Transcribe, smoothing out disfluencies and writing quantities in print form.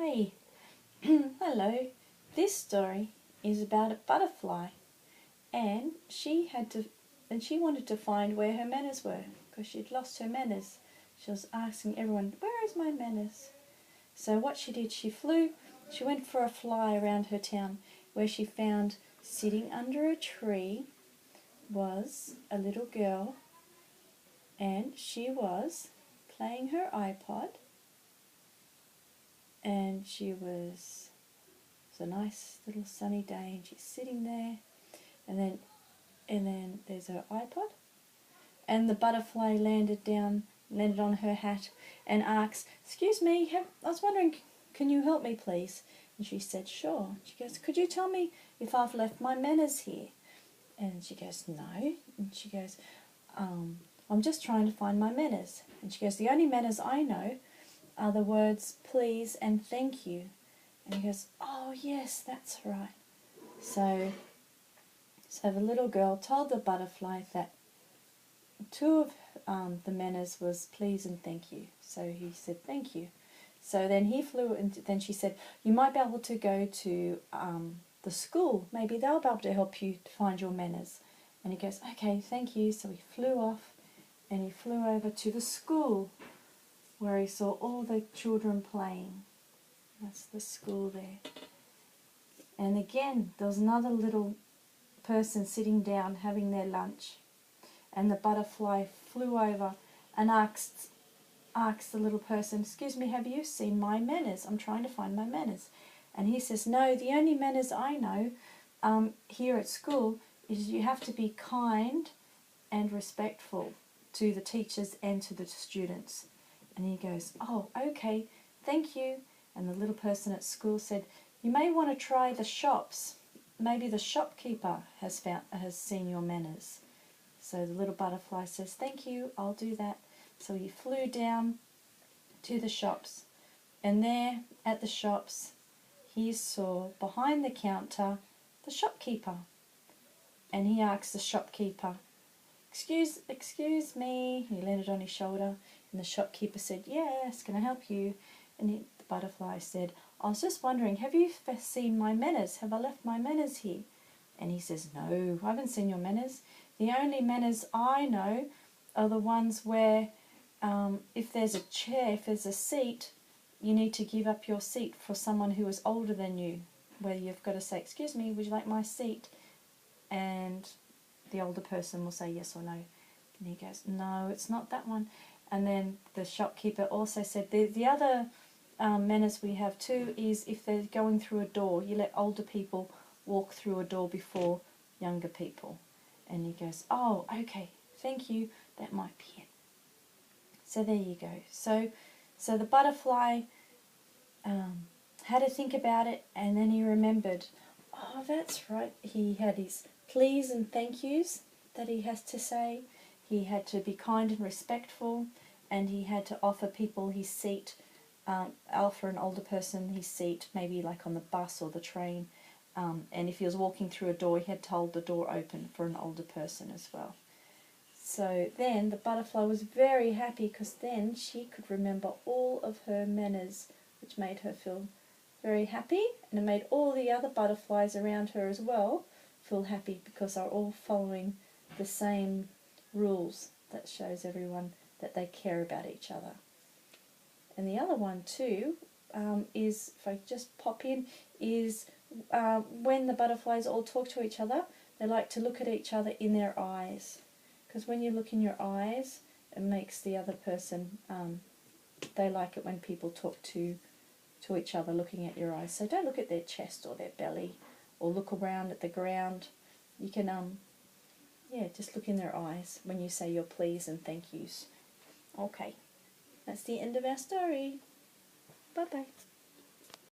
Hi, hello. This story is about a butterfly, and she wanted to find where her manners were because she'd lost her manners. She was asking everyone, "Where is my manners?" So what she did, she went for a fly around her town, where she found sitting under a tree was a little girl, and she was playing her iPod, and it's a nice little sunny day, and she's sitting there, and then there's her iPod, and the butterfly landed on her hat, and asked, "Excuse me, I was wondering, can you help me, please?" And she said, "Sure." She goes, "Could you tell me if I've left my manners here?" And she goes, "No." And she goes, "I'm just trying to find my manners." And she goes, "The only manners I know are the words please and thank you." And he goes, "Oh yes, that's right." So the little girl told the butterfly that two of the manners was please and thank you. So he said, "Thank you." So then he flew, and then she said, "You might be able to go to the school. Maybe they'll be able to help you to find your manners." And he goes, "Okay, thank you." So he flew off, and he flew over to the school, where he saw all the children playing. That's the school there. And again, there was another little person sitting down having their lunch, and the butterfly flew over and asked the little person, "Excuse me, have you seen my manners? I'm trying to find my manners." And he says, "No, the only manners I know here at school is you have to be kind and respectful to the teachers and to the students." And he goes, "Oh, okay, thank you." And the little person at school said, "You may want to try the shops. Maybe the shopkeeper has seen your manners." So the little butterfly says, "Thank you, I'll do that." So he flew down to the shops, and there at the shops he saw behind the counter the shopkeeper. And he asked the shopkeeper, Excuse me." He landed on his shoulder, and the shopkeeper said, "Yes, can I help you?" And the butterfly said, "I was just wondering, have you seen my manners? Have I left my manners here?" And he says, "No, I haven't seen your manners. The only manners I know are the ones where if there's a chair, if there's a seat, you need to give up your seat for someone who is older than you, where you've got to say, 'Excuse me, would you like my seat?' And the older person will say yes or no." And he goes, "No, it's not that one." And then the shopkeeper also said, the other manners we have too is if they're going through a door, you let older people walk through a door before younger people." And he goes, "Oh, okay, thank you, that might be it." So there you go. So the butterfly had to think about it, and then he remembered, oh, that's right, he had his please and thank yous that he has to say. He had to be kind and respectful, and he had to offer people his seat, offer an older person his seat, maybe like on the bus or the train. And if he was walking through a door, he had to hold the door open for an older person as well. So then the butterfly was very happy, because then she could remember all of her manners, which made her feel very happy, and it made all the other butterflies around her as well feel happy, because they're all following the same rules that shows everyone that they care about each other. And the other one too is, if I just pop in, is when the butterflies all talk to each other, they like to look at each other in their eyes, because when you look in your eyes, it makes the other person, they like it when people talk to each other looking at your eyes. So don't look at their chest or their belly, or look around at the ground. You can just look in their eyes when you say your please and thank yous. Okay, that's the end of our story. Bye bye.